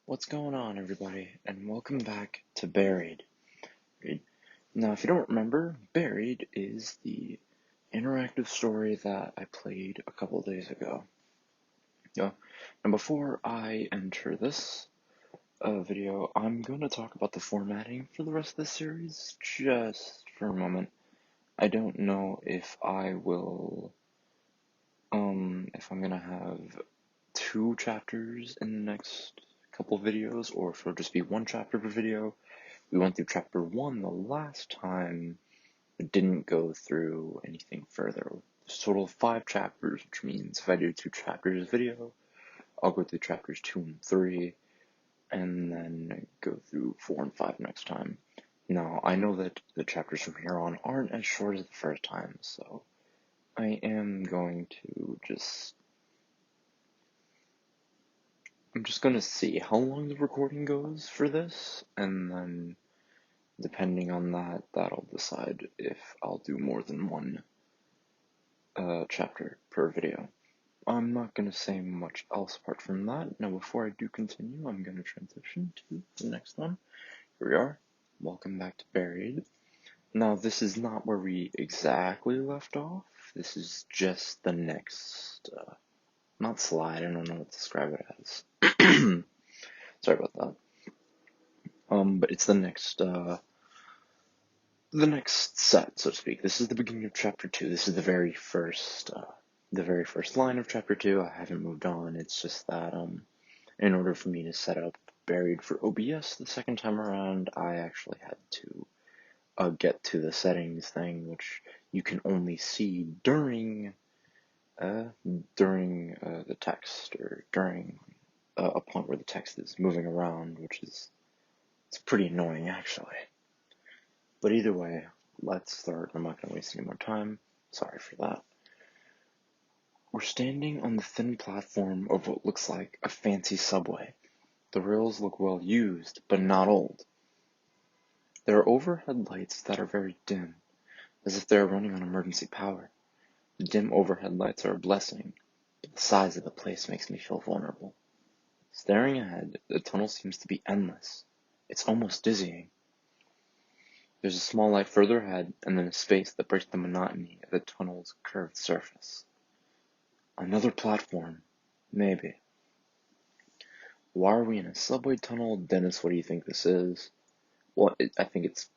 What's going on, everybody, and welcome back to Buried. Now, if you don't remember, Buried is the interactive story that I played a couple days ago. Yeah. Now, before I enter this video, I'm going to talk about the formatting for the rest of the series, just for a moment. I don't know if I will, if I'm going to have 2 chapters in the next couple videos, or if it'll just be 1 chapter per video. We went through chapter 1 the last time, but didn't go through anything further. There's a total of 5 chapters, which means if I do 2 chapters video, I'll go through chapters 2 and 3, and then go through 4 and 5 next time. Now, I know that the chapters from here on aren't as short as the first time, so I am going to I'm just going to see how long the recording goes for this, and then depending on that, that'll decide if I'll do more than 1 chapter per video. I'm not going to say much else apart from that. Now, before I do continue, I'm going to transition to the next one. Here we are. Welcome back to Buried. Now, this is not where we exactly left off. This is just the next, not slide, I don't know what to describe it as. Sorry about that. But it's the next set, so to speak. This is the beginning of chapter 2. This is the very first line of chapter 2. I haven't moved on. It's just that, in order for me to set up Buried for OBS the second time around, I actually had to get to the settings thing, which you can only see during the text, or during a point where the text is moving around, it's pretty annoying, actually. But either way, let's start. I'm not going to waste any more time. Sorry for that. We're standing on the thin platform of what looks like a fancy subway. The rails look well used, but not old. There are overhead lights that are very dim, as if they are running on emergency power. The dim overhead lights are a blessing, but the size of the place makes me feel vulnerable. Staring ahead, the tunnel seems to be endless. It's almost dizzying. There's a small light further ahead, and then a space that breaks the monotony of the tunnel's curved surface. Another platform. Maybe. Why are we in a subway tunnel? Dennis, what do you think this is? Well, I think it's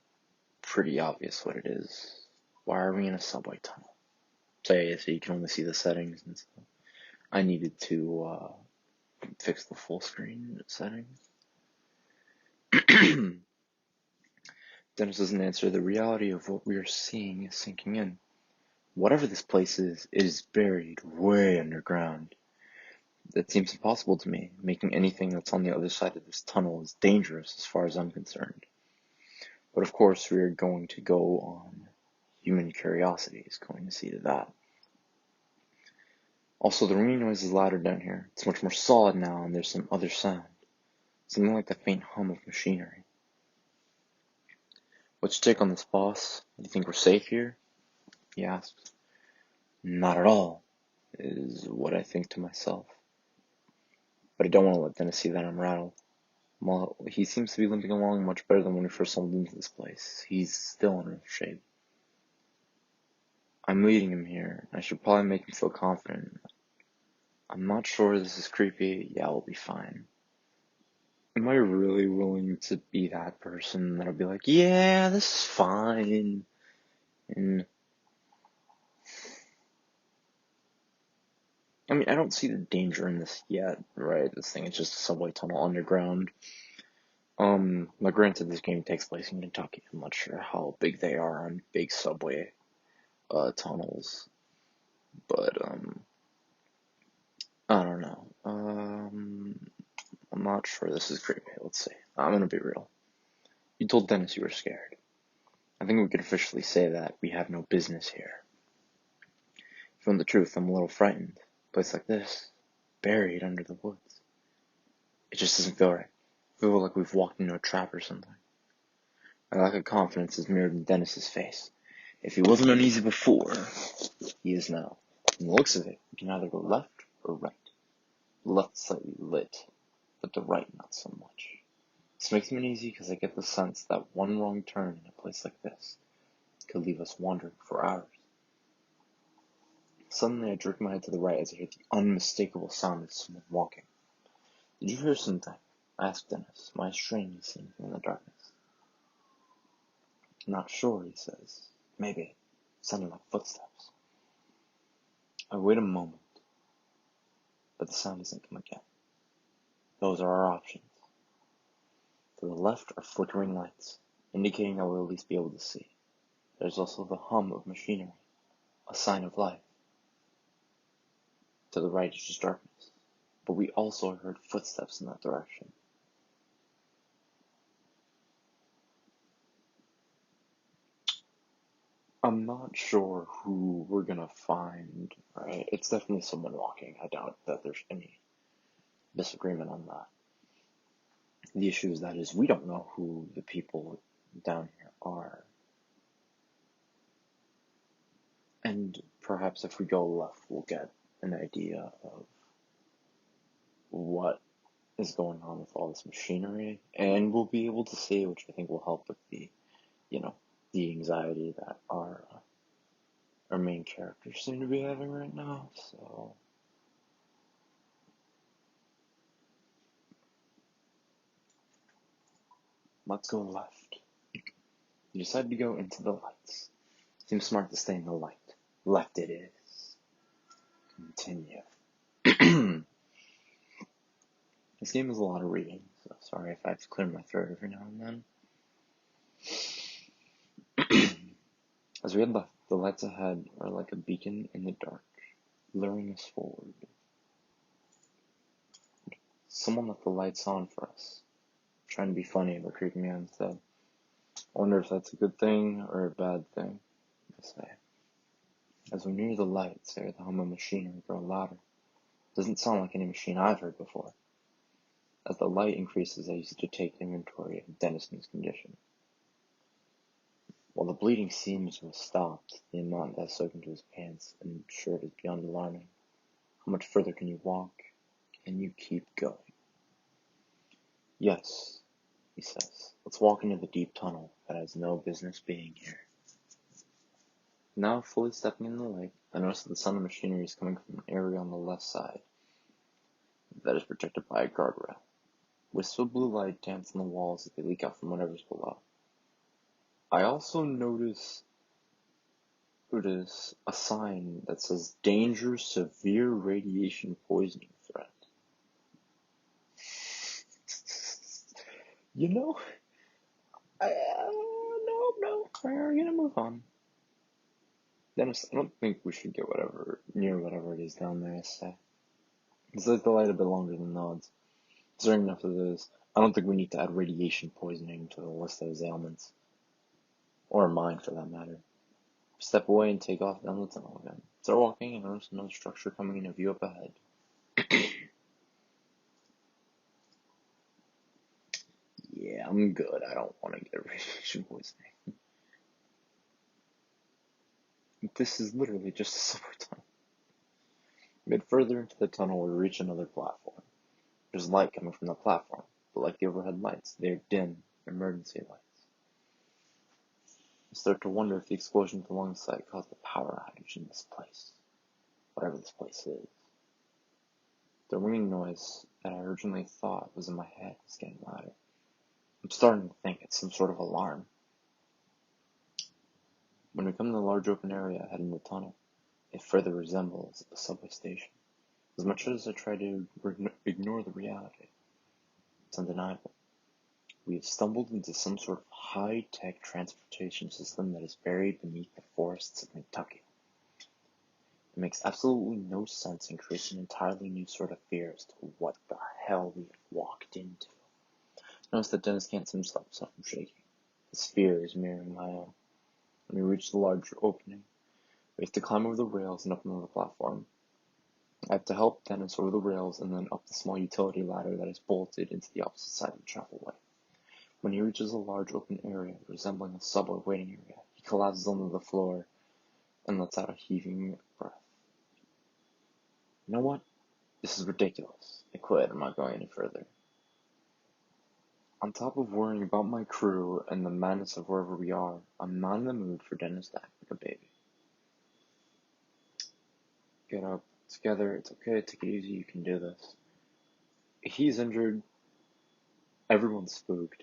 pretty obvious what it is. Why are we in a subway tunnel? So you can only see the settings and stuff. I needed to fix the full screen settings. Dennis doesn't answer. The reality of what we are seeing is sinking in. Whatever this place is, it is buried way underground. That seems impossible to me. Making anything that's on the other side of this tunnel is dangerous as far as I'm concerned. But of course, we are going to go on human curiosity is going to see to that. Also, the ringing noise is louder down here. It's much more solid now, and there's some other sound. Something like the faint hum of machinery. What's your take on this, boss? Do you think we're safe here? He asks. Not at all, is what I think to myself. But I don't want to let Dennis see that I'm rattled. Well, he seems to be limping along much better than when we first stumbled into this place. He's still in rough shape. I'm leading him here. I should probably make him feel confident. I'm not sure this is creepy. Yeah, we'll be fine. Am I really willing to be that person that'll be like, yeah, this is fine? And I mean, I don't see the danger in this yet, right? This thing is just a subway tunnel underground. Now granted, this game takes place in Kentucky. I'm not sure how big they are on big subway tunnels, but I don't know. I'm not sure this is creepy. Let's see. I'm gonna be real. You told Dennis you were scared. I think we could officially say that we have no business here. If you want the truth, I'm a little frightened. A place like this, buried under the woods. It just doesn't feel right. I feel like we've walked into a trap or something. My lack of confidence is mirrored in Dennis's face. If he wasn't uneasy before, he is now. From the looks of it, we can either go left or right. The left slightly lit. but the right not so much. This makes me uneasy because I get the sense that one wrong turn in a place like this could leave us wandering for hours. Suddenly I jerk my head to the right as I hear the unmistakable sound of someone walking. "Did you hear something?" I asked Dennis, my eyes straining to see anything in the darkness. "Not sure," he says. "Maybe. It sounded like footsteps." I wait a moment, but the sound doesn't come again. Those are our options. To the left are flickering lights, indicating I will at least be able to see. There's also the hum of machinery, a sign of life. To the right is just darkness, but we also heard footsteps in that direction. I'm not sure who we're gonna find, right? It's definitely someone walking. I doubt that there's any disagreement on that. The issue is that we don't know who the people down here are. And perhaps if we go left, we'll get an idea of what is going on with all this machinery, and we'll be able to see, which I think will help with the anxiety that our main characters seem to be having right now. So let's go left. You decide to go into the lights. Seems smart to stay in the light. Left it is. Continue. This game is a lot of reading, so sorry if I have to clear my throat every now and then. As we head left, the lights ahead are like a beacon in the dark, luring us forward. Someone left the lights on for us, trying to be funny but creeping me out instead. I wonder if that's a good thing or a bad thing to say. As we near the lights, I hear the hum of machinery grow louder. Doesn't sound like any machine I've heard before. As the light increases, I use it to take inventory of Dennison's condition. While the bleeding seems to have stopped, the amount that has soaked into his pants and shirt is beyond alarming. How much further can you walk? Can you keep going? Yes, he says. Let's walk into the deep tunnel that has no business being here. Now fully stepping in the light, I notice that the sound of machinery is coming from an area on the left side that is protected by a guardrail. Wisps of blue light dance on the walls as they leak out from whatever's below. I also notice a sign that says danger, severe radiation poisoning threat. No, we're gonna move on. Dennis, I don't think we should get near whatever it is down there, I say. It's like the light a bit longer than the odds. Considering enough of this, I don't think we need to add radiation poisoning to the list of his ailments. Or mine, for that matter. Step away and take off down the tunnel again. Start walking and notice another structure coming into view up ahead. Yeah, I'm good. I don't want to get radiation poisoning. This is literally just a subway tunnel. A bit further into the tunnel, we reach another platform. There's light coming from the platform, but like the overhead lights, they're dim, emergency lights. I start to wonder if the explosion along the site caused a power outage in this place. Whatever this place is. The ringing noise that I originally thought was in my head is getting louder. I'm starting to think it's some sort of alarm. When we come to the large open area ahead in the tunnel, it further resembles a subway station. As much as I try to ignore the reality, it's undeniable. We have stumbled into some sort of high-tech transportation system that is buried beneath the forests of Kentucky. It makes absolutely no sense and creates an entirely new sort of fear as to what the hell we have walked into. Notice that Dennis can't seem to stop himself from shaking. His fear is mirroring my own. When we reach the large opening, we have to climb over the rails and up onto the platform. I have to help Dennis over the rails and then up the small utility ladder that is bolted into the opposite side of the travelway. When he reaches a large open area resembling a subway waiting area, he collapses onto the floor and lets out a heaving breath. You know what? This is ridiculous. I quit. I'm not going any further. On top of worrying about my crew and the madness of wherever we are, I'm not in the mood for Dennis to act like a baby. Get up together, it's okay, take it easy, you can do this. He's injured, everyone's spooked.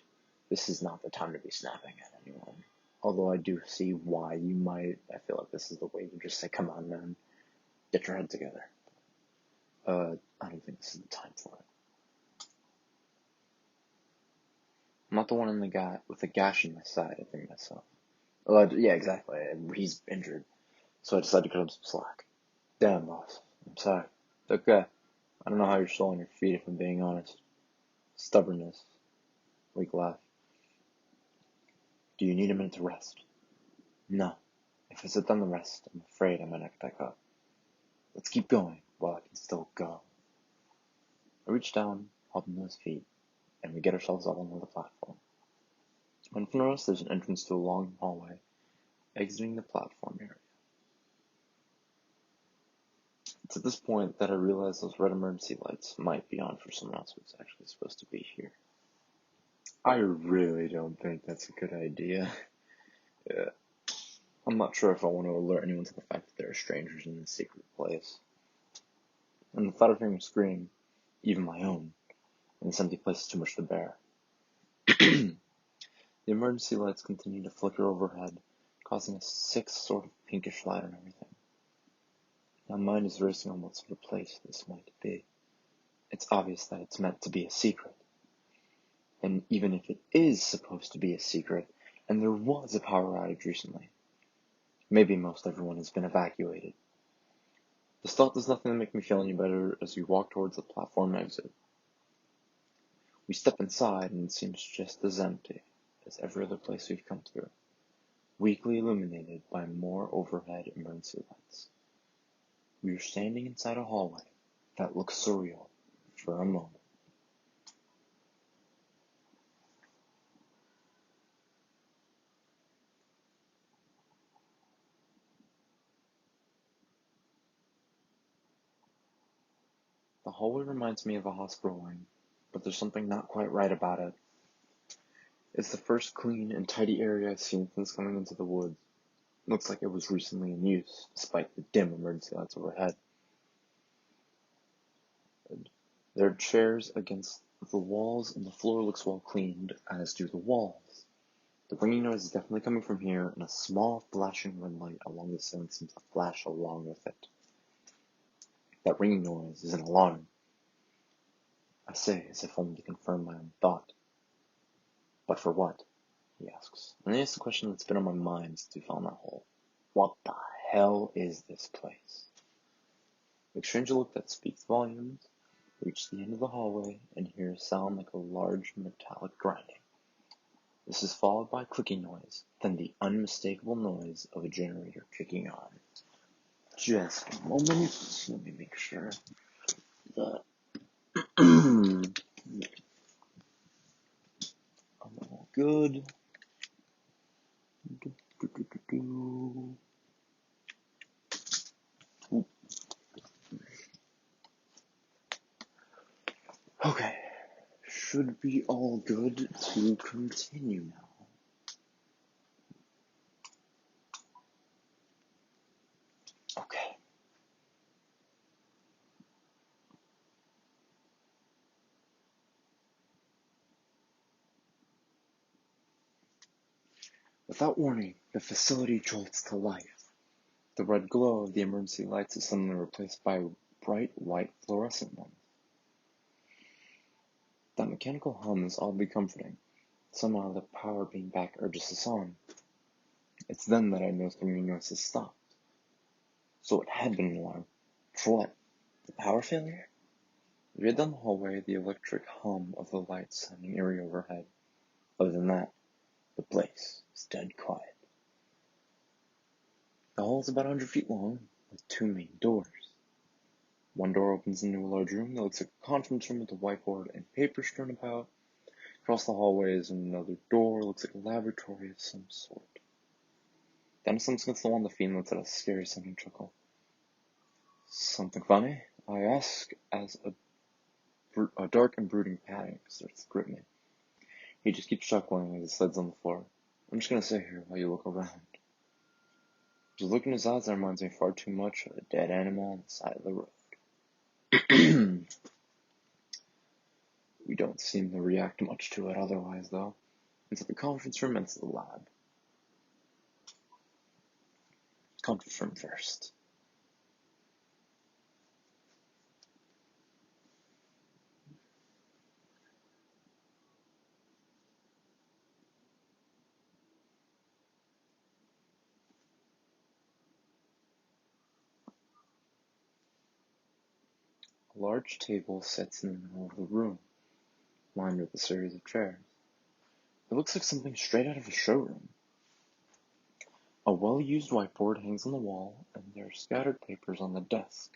This is not the time to be snapping at anyone. Although I do see why you might. I feel like this is the way to just say, come on, man, get your head together. I don't think this is the time for it. I'm not the one with a gash in my side, I think myself. Yeah, exactly. He's injured. So I decided to cut him some slack. Damn, boss. I'm sorry. It's okay. I don't know how you're still on your feet, if I'm being honest. Stubbornness. Weak laugh. Do you need a minute to rest? No. If I sit down to rest, I'm afraid I might not get back up. Let's keep going while I can still go. I reach down, help him to his feet, and we get ourselves all onto the platform. In front of us, there's an entrance to a long hallway, exiting the platform area. It's at this point that I realize those red emergency lights might be on for someone else who's actually supposed to be here. I really don't think that's a good idea. Yeah. I'm not sure if I want to alert anyone to the fact that there are strangers in this secret place. And the thought of hearing a scream, even my own, in this empty place is too much to bear. The emergency lights continue to flicker overhead, causing a sick sort of pinkish light on everything. My mind is racing on what sort of place this might be. It's obvious that it's meant to be a secret. And even if it is supposed to be a secret, and there was a power outage recently, maybe most everyone has been evacuated. This thought does nothing to make me feel any better as we walk towards the platform exit. We step inside and it seems just as empty as every other place we've come through, weakly illuminated by more overhead emergency lights. We are standing inside a hallway that looks surreal for a moment. The hallway reminds me of a hospital wing, but there's something not quite right about it. It's the first clean and tidy area I've seen since coming into the woods. Looks like it was recently in use, despite the dim emergency lights overhead. There are chairs against the walls, and the floor looks well cleaned, as do the walls. The ringing noise is definitely coming from here, and a small flashing red light along the ceiling seems to flash along with it. That ringing noise is an alarm. I say, as if only to confirm my own thought. But for what? He asks. And he asks the question that's been on my mind since we found that hole. What the hell is this place? We exchange a look that speaks volumes, reach the end of the hallway, and hear a sound like a large metallic grinding. This is followed by a clicking noise, then the unmistakable noise of a generator kicking on. Just a moment, let me make sure that I'm all good. Okay, should be all good to continue now. Okay. Without warning, the facility jolts to life. The red glow of the emergency lights is suddenly replaced by bright white fluorescent ones. That mechanical hum is oddly comforting. Somehow the power being back urges us on. It's then that I notice the ringing noise has stopped. So it had been an alarm. For what? The power failure? We head down the hallway, the electric hum of the lights sounding eerie overhead. Other than that, the place is dead quiet. The hall is about 100 feet long, with two main doors. One door opens into a large room that looks like a conference room with a whiteboard and paper strewn about. Across the hallway is another door, looks like a laboratory of some sort. Dennis slumps against the wall on the feet and lets out a scary sounding chuckle. Something funny? I ask as a dark and brooding panic starts to grip me. He just keeps chuckling as he slides on the floor. I'm just gonna sit here while you look around. Just looking in his eyes, that reminds me far too much of a dead animal on the side of the road. We don't seem to react much to it otherwise, though. Into the conference room, into the lab. Conference room first. A large table sits in the middle of the room, lined with a series of chairs. It looks like something straight out of a showroom. A well-used whiteboard hangs on the wall, and there are scattered papers on the desk.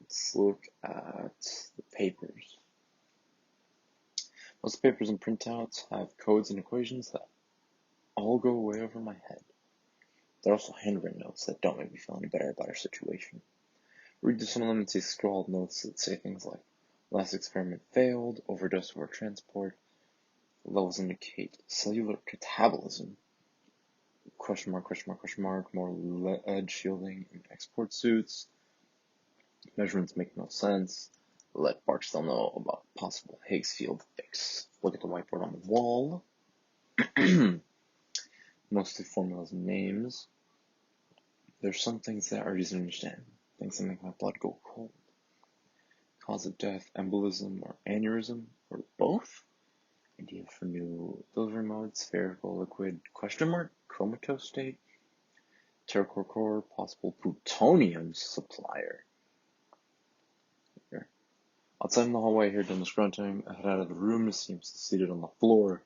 Let's look at the papers. Most papers and printouts have codes and equations that all go way over my head. There are also handwritten notes that don't make me feel any better about our situation. Read through some of them and see scrawled notes that say things like, last experiment failed, overdose or transport, levels indicate cellular catabolism, question mark, more lead shielding in export suits, measurements make no sense, let Barksdale know about possible Higgs field fix. Look at the whiteboard on the wall. Mostly formulas and names. There's some things that are easy to understand, things that make my blood go cold. Cause of death, embolism or aneurysm, or both? Idea for new delivery mode, spherical, liquid, question mark, comatose state, TerraCore core, possible plutonium supplier. Here. Outside in the hallway, I hear Dennis grunting. I head out of the room, he seems seated on the floor.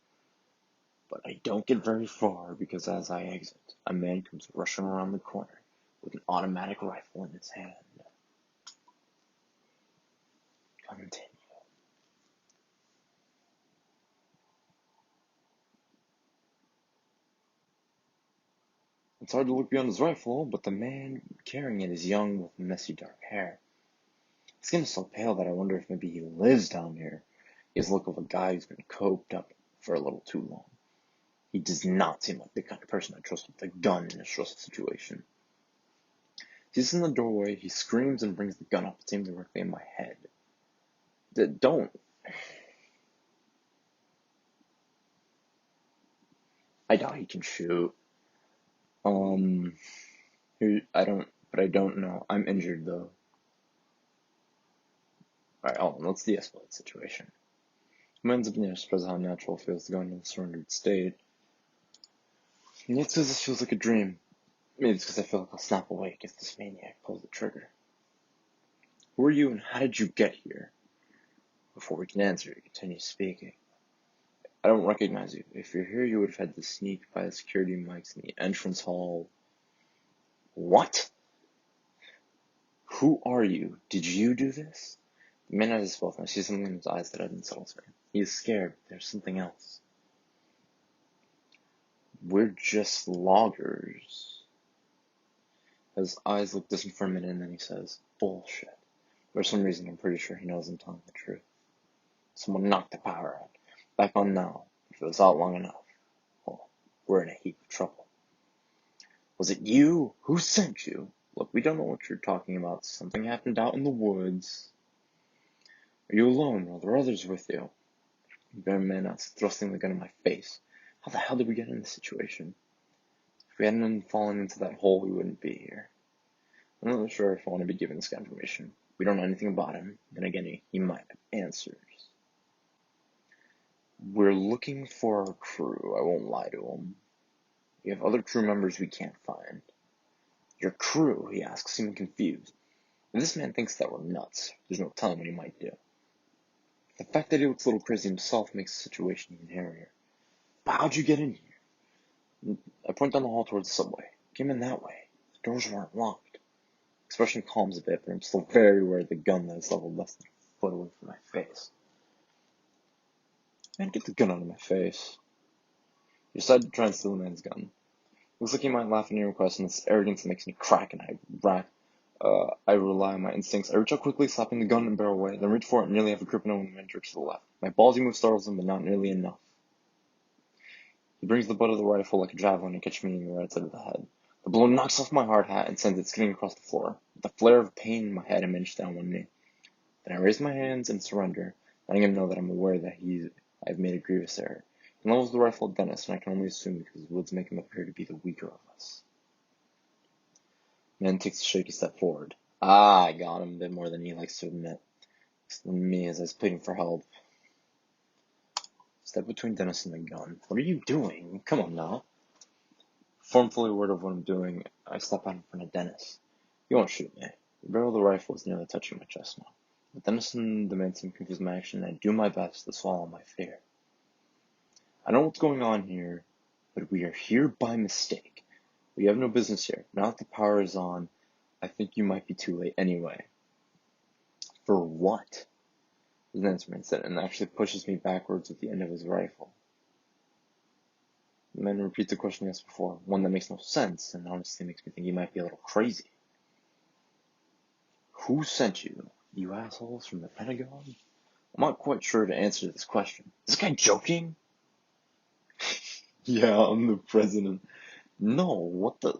But I don't get very far because as I exit, a man comes rushing around the corner with an automatic rifle in his hand. Continue. It's hard to look beyond his rifle, but the man carrying it is young with messy dark hair. His skin is so pale that I wonder if maybe he lives down here. He has the look of a guy who's been coked up for a little too long. He does not seem like the kind of person I trust with a gun in a stressful situation. He's in the doorway, he screams and brings the gun up, aimed directly in my head. Don't. I doubt he can shoot. I don't know. I'm injured though. Alright, hold on, let's de-escalate the situation. Who ends up near surprised how natural it feels to go into a surrendered state. Maybe it's because this feels like a dream. Maybe it's because I feel like I'll snap awake if this maniac pulls the trigger. Who are you and how did you get here? Before we can answer, he continues speaking. I don't recognize you. If you're here, you would have had to sneak by the security mics in the entrance hall. What? Who are you? Did you do this? The man has his mouth, and I see something in his eyes that unsettles me. He is scared. There's something else. We're just loggers. His eyes look distant for a minute, and then he says, bullshit. For some reason, I'm pretty sure he knows I'm telling the truth. Someone knocked the power out. Back on now. If it was out long enough. Well, we're in a heap of trouble. Was it you? Who sent you? Look, we don't know what you're talking about. Something happened out in the woods. Are you alone, or are there others with you? The man asked, thrusting the gun in my face. How the hell did we get in this situation? If we hadn't fallen into that hole, we wouldn't be here. I'm not really sure if I want to be given this kind of information. We don't know anything about him. Then again, he might have answers. We're looking for our crew. I won't lie to him. We have other crew members we can't find. Your crew? He asks, seeming confused. If this man thinks that we're nuts, there's no telling what he might do. The fact that he looks a little crazy himself makes the situation even hairier. But how'd you get in here? I point down the hall towards the subway. Came in that way. The doors weren't locked. Expression calms a bit, but I'm still very aware of the gun that is leveled less than a foot away from my face. Man, get the gun out of my face. He decided to try and steal the man's gun. Looks like he might laugh at any request, and this arrogance makes me crack, and I I rely on my instincts. I reach out quickly, slapping the gun and barrel away, then reach for it and nearly have a grip on it when the man jerks to the left. My ballsy move startles him, but not nearly enough. He brings the butt of the rifle like a javelin and catches me in the right side of the head. The blow knocks off my hard hat and sends it skidding across the floor. With a flare of pain in my head, I manage down one knee. Then I raise my hands and surrender, letting him know that I'm aware that I've made a grievous error. He levels the rifle at Dennis, and I can only assume because his words make him appear to be the weaker of us. Man takes a shaky step forward. I got him a bit more than he likes to admit. Me as I was pleading for help. Step between Dennis and the gun. What are you doing? Come on now. Formfully aware of what I'm doing, I step out in front of Dennis. You won't shoot me. The barrel of the rifle is nearly touching my chest now. With Dennis and the man seem confused my action, I do my best to swallow my fear. I know what's going on here, but we are here by mistake. We have no business here. Now that the power is on, I think you might be too late anyway. For what? The Dennisman said, and actually pushes me backwards with the end of his rifle. The man repeats the question he asked before, one that makes no sense, and honestly makes me think he might be a little crazy. Who sent you? You assholes from the Pentagon? I'm not quite sure to answer this question. Is this guy joking? Yeah, I'm the president. No, what the?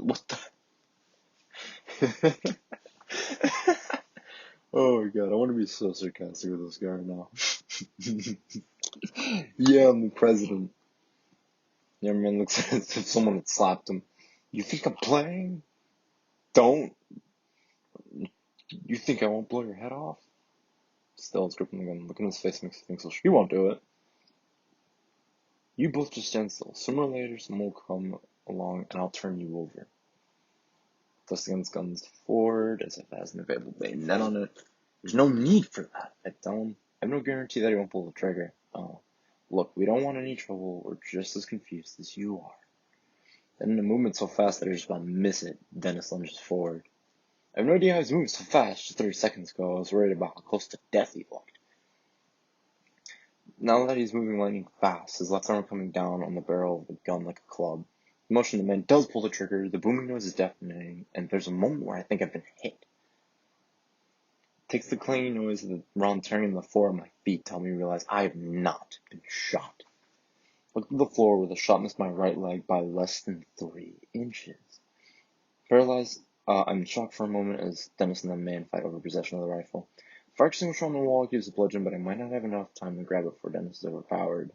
Oh my god, I want to be so sarcastic with this guy right now. Yeah, I'm the president. The young man looks as if someone had slapped him. You think I'm playing? Don't. You think I won't blow your head off? Still, it's gripping the gun. Look in his face makes me think so. He won't do it. You both just stand still. Sooner or later, someone will come along and I'll turn you over. Thus the guns forward as if it has an available bayonet on it. There's no need for that. I have no guarantee that he won't pull the trigger. Oh, look, we don't want any trouble. We're just as confused as you are. Then in a movement so fast that I just about miss it, Dennis lunges forward. I have no idea how he's moving so fast. Just 30 seconds ago, I was worried about how close to death he looked. Now that he's moving lightning fast, his left arm coming down on the barrel of the gun like a club. The motion of the man does pull the trigger, the booming noise is deafening, and there's a moment where I think I've been hit. It takes the clanging noise of the round tearing on the floor of my feet to help me realize I have not been shot. Look at the floor where the shot missed my right leg by less than 3 inches. Paralyzed, I'm in shock for a moment as Dennis and the man fight over possession of the rifle. Fire extinguisher on the wall gives a bludgeon, but I might not have enough time to grab it before Dennis is overpowered.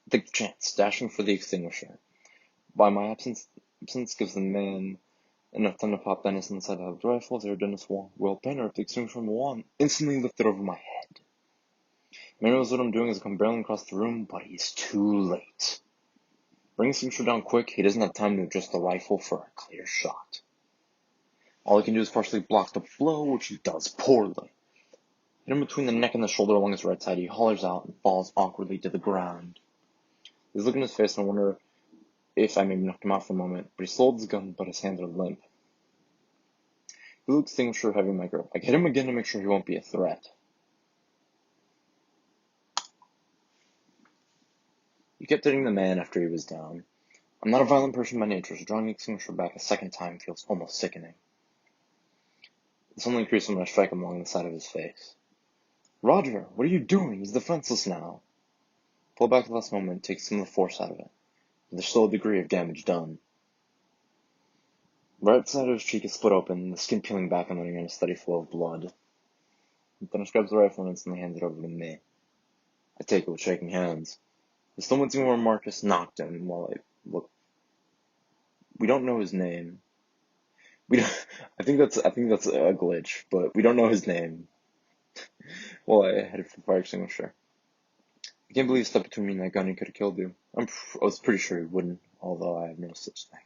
Take the chance, dashing for the extinguisher. By my absence gives the man enough time to pop Dennis inside the rifle. There, Dennis will banner up the extinguisher from the wall and instantly lift it over my head. Man knows what I'm doing as I come barreling across the room, but he's too late. Bring the extinguisher down quick. He doesn't have time to adjust the rifle for a clear shot. All he can do is partially block the blow, which he does poorly. Hit him between the neck and the shoulder along his right side. He hollers out and falls awkwardly to the ground. He's looking at his face, and I wonder if I maybe knocked him out for a moment, but he slowed his gun, but his hands are limp. He looks extinguisher heavy in my grip. I hit him again to make sure he won't be a threat. He kept hitting the man after he was down. I'm not a violent person by nature, so drawing the extinguisher back a second time feels almost sickening. This only increases when I strike him along the side of his face. Roger, what are you doing? He's defenseless now. Pull back at the last moment, take some of the force out of it. But there's still a degree of damage done. Right side of his cheek is split open, the skin peeling back and letting in a steady flow of blood. Dennis grabs the rifle and instantly hands it over to me. I take it with shaking hands. He's still wincing where Marcus knocked him while I look. We don't know his name. I think that's a glitch, but we don't know his name. Well, I headed for the fire extinguisher. I can't believe he stepped between me and that gun. He could have killed you. I was pretty sure he wouldn't, although I have no such thing.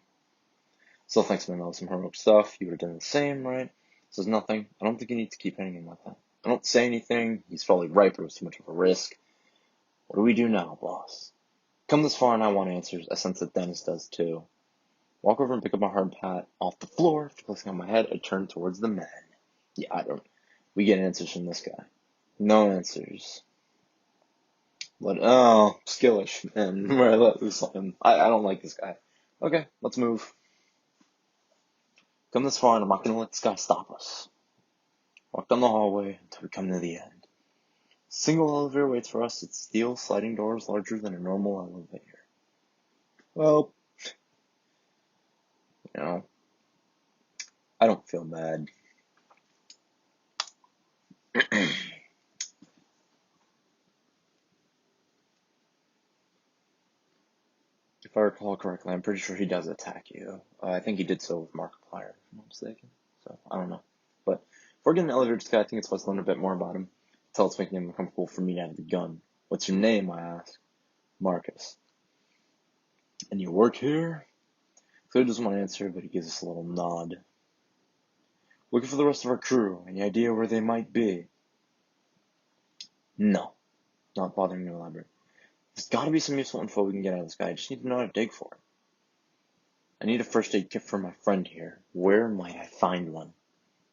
Still thanks, man. That was some heroic stuff. You would have done the same, right? Says nothing. I don't think you need to keep hitting him like that. I don't say anything. He's probably right, but it was too much of a risk. What do we do now, boss? Come this far and I want answers. I sense that Dennis does too. Walk over and pick up my hard hat off the floor. After placing it on my head, I turn towards the man. Yeah, we get answers from this guy. No answers. Skillish, man, where I let loose on him. I don't like this guy. Okay, let's move. Come this far, and I'm not gonna let this guy stop us. Walk down the hallway until we come to the end. Single elevator waits for us. It's steel sliding doors larger than a normal elevator. Well, you know, I don't feel bad. If I recall correctly, I'm pretty sure he does attack you. I think he did so with Markiplier, if I'm not mistaken. So, I don't know. But if we're getting an elevator guy, I think it's best to learn a bit more about him. Until it's making him uncomfortable for me to have the gun. What's your name, I ask. Marcus. And you work here? Clear doesn't want to answer, but he gives us a little nod. Looking for the rest of our crew. Any idea where they might be? No. Not bothering to elaborate. There's gotta be some useful info we can get out of this guy. I just need to know how to dig for it. I need a first aid kit for my friend here. Where might I find one?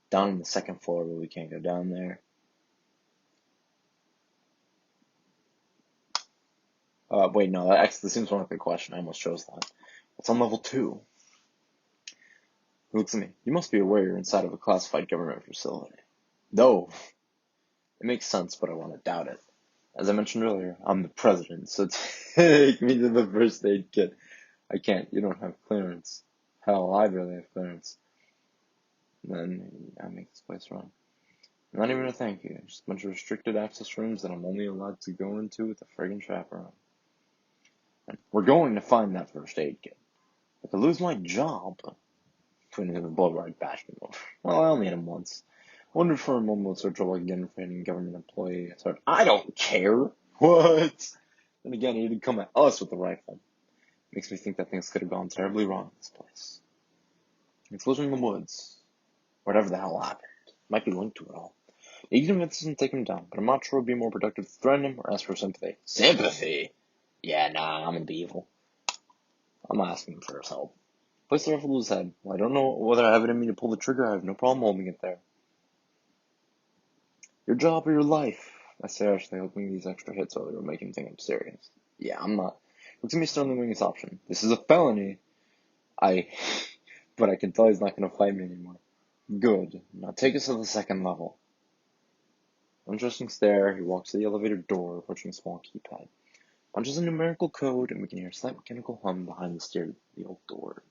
Down on the second floor, but we can't go down there. Wait, no, this seems more like a question. I almost chose that. It's on level 2. He looks at me. You must be aware you're inside of a classified government facility. No. It makes sense, but I want to doubt it. As I mentioned earlier, I'm the president, so take me to the first aid kit. I can't. You don't have clearance. Hell, I barely have clearance. And then I make this place wrong. Not even a thank you. Just a bunch of restricted access rooms that I'm only allowed to go into with a friggin' chaperone. And we're going to find that first aid kit. I could lose my job. Couldn't even blow right back me over. Well, I only hit him once. Wondered for a moment what sort of trouble I could get for any government employee. I don't care. What? Then again, he did come at us with a rifle. Makes me think that things could have gone terribly wrong in this place. An explosion in the woods. Whatever the hell happened. Might be linked to it all. You can convince him to take him down, but I'm not sure it would be more productive to threaten him or ask for sympathy. Sympathy? Yeah, nah, I'm gonna be evil. I'm asking him for his help. Place the rifle to his head. Well, I don't know whether I have it in me to pull the trigger. I have no problem holding it there. Your job or your life? I say harshly, hoping these extra hits will make him think I'm serious. Yeah, I'm not. Looks at me sternly weighing his option. This is a felony. But I can tell he's not gonna fight me anymore. Good. Now take us to the second level. Interesting stare. He walks to the elevator door, approaching a small keypad. Punches a numerical code, and we can hear a slight mechanical hum behind the steel doors.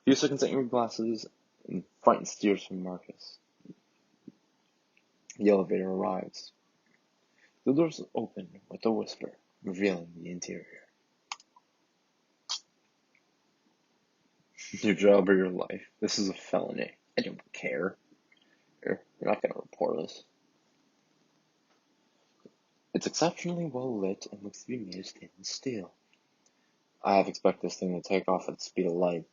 A few seconds at your glasses, and frightened steers from Marcus. The elevator arrives. The doors open with a whisper, revealing the interior. Your job or your life. This is a felony. I don't care. You're not gonna report us. It's exceptionally well lit and looks to be made of stainless steel. I half expect this thing to take off at the speed of light.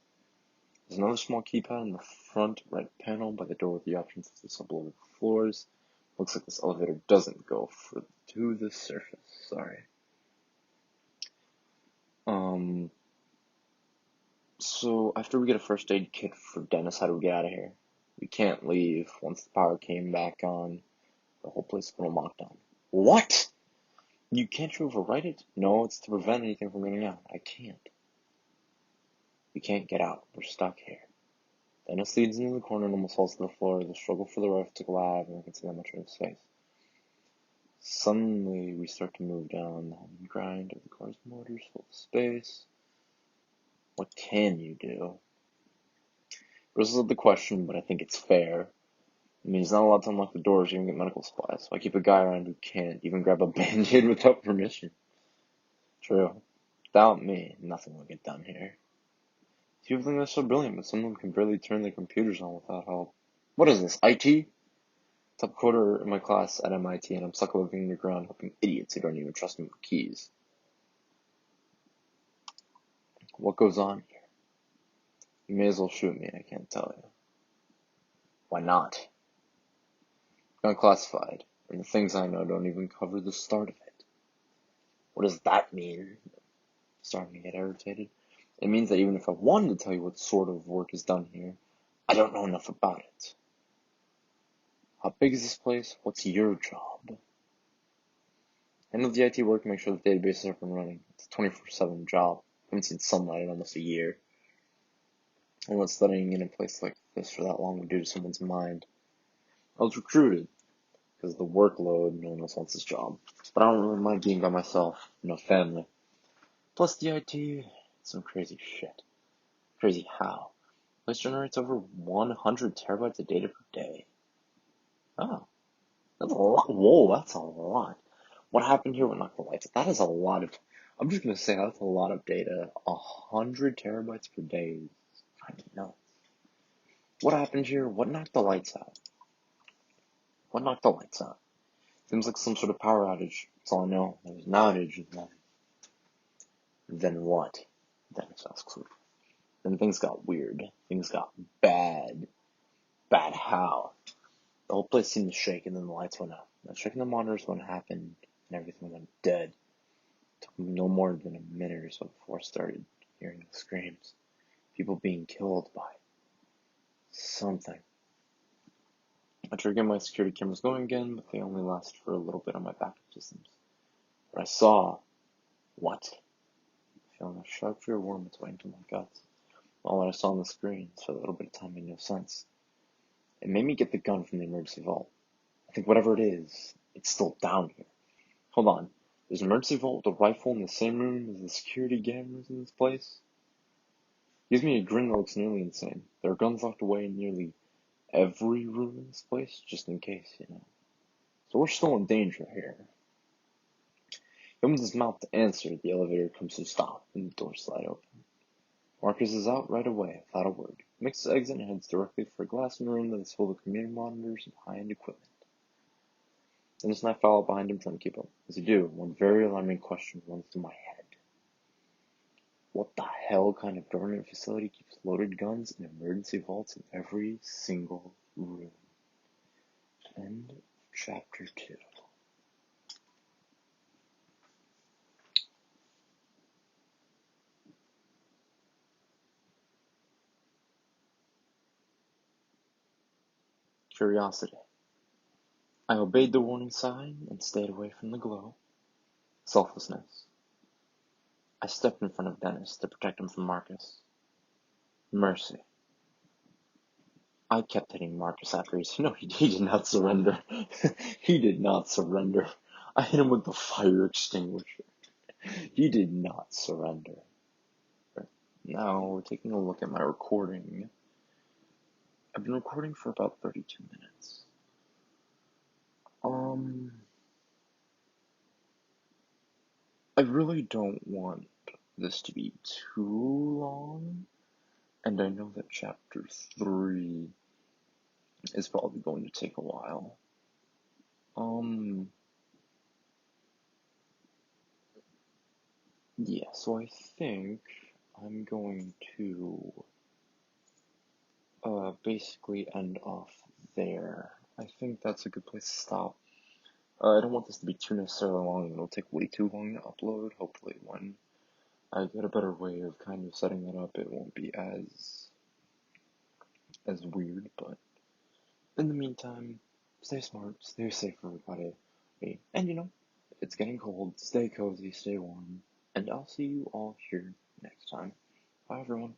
There's another small keypad in the front right panel by the door with the options to sublevel floors. Looks like this elevator doesn't go to the surface. Sorry. So after we get a first aid kit for Dennis, how do we get out of here? We can't leave. Once the power came back on, the whole place is going to lockdown. What? You can't overwrite it? No, it's to prevent anything from getting out. I can't. We can't get out. We're stuck here. Dennis leads into the corner and almost falls to the floor. The struggle for the rifle to grab, and I can see that much of his face. Suddenly, we start to move down the hum and grind of the car's motors, full of space. What can you do? This is the question, but I think it's fair. I mean, he's not allowed to unlock the doors or even get medical supplies, so I keep a guy around who can't even grab a band-aid without permission. True. Without me, nothing will get done here. People think they're so brilliant, but some of them can barely turn their computers on without help. What is this, IT? Top quarter in my class at MIT, and I'm stuck looking underground helping idiots who don't even trust me with keys. What goes on here? You may as well shoot me, I can't tell you. Why not? Unclassified, and the things I know don't even cover the start of it. What does that mean? Starting to get irritated. It means that even if I wanted to tell you what sort of work is done here, I don't know enough about it. How big is this place? What's your job? I know the IT work to make sure the database is up and running. It's a 24/7 job. I haven't seen sunlight in almost a year. And what studying in a place like this for that long would do to someone's mind. I was recruited because of the workload. No one else wants this job. But I don't really mind being by myself. No family. Plus the IT, some crazy shit. Crazy how? Place generates over 100 terabytes of data per day. Oh, that's a lot. Whoa, that's a lot. What happened here would knock the lights out? That is a lot of. I'm just gonna say that's a lot of data. 100 terabytes per day is kind of nuts. What happened here? What knocked the lights out? What knocked the lights out? Seems like some sort of power outage. That's all I know. There was an outage, and then what? Then it sounds clear. Then things got weird. Things got bad. Bad how? The whole place seemed to shake, and then the lights went out. I was checking the monitors when it happened, and everything went dead. It took no more than a minute or so before I started hearing the screams. People being killed by something. I tried to get my security cameras going again, but they only lasted for a little bit on my backup systems. But I saw what? Feeling a sharp fear worm its way into my guts. All that I saw on the screens for a little bit of time made no sense. It made me get the gun from the emergency vault. I think whatever it is, it's still down here. Hold on. There's an emergency vault with a rifle in the same room as the security cameras in this place? Gives me a grin that looks nearly insane. There are guns locked away in nearly every room in this place, just in case, you know. So we're still in danger here. He opens his mouth to answer, the elevator comes to a stop, and the doors slide open. Marcus is out right away, without a word. He makes his exit and heads directly for a glass in a room that is full of computer monitors and high-end equipment. Dennis and I follow behind him, trying to keep up. As we do, one very alarming question runs through my head. What the hell kind of government facility keeps loaded guns in emergency vaults in every single room? End of chapter 2. Curiosity. I obeyed the warning sign and stayed away from the glow. Selflessness. I stepped in front of Dennis to protect him from Marcus. Mercy. I kept hitting Marcus after he did not surrender. He did not surrender. I hit him with the fire extinguisher. He did not surrender. Now we're taking a look at my recording. I've been recording for about 32 minutes. I really don't want this to be too long, and I know that chapter 3 is probably going to take a while. Yeah, so I think I'm going to basically end off there. I think that's a good place to stop. I don't want this to be too necessarily long. It'll take way too long to upload. Hopefully when I get a better way of kind of setting that up, it won't be as weird, but in the meantime, stay smart, stay safe, everybody. And you know, it's getting cold, stay cozy, stay warm, and I'll see you all here next time. Bye, everyone.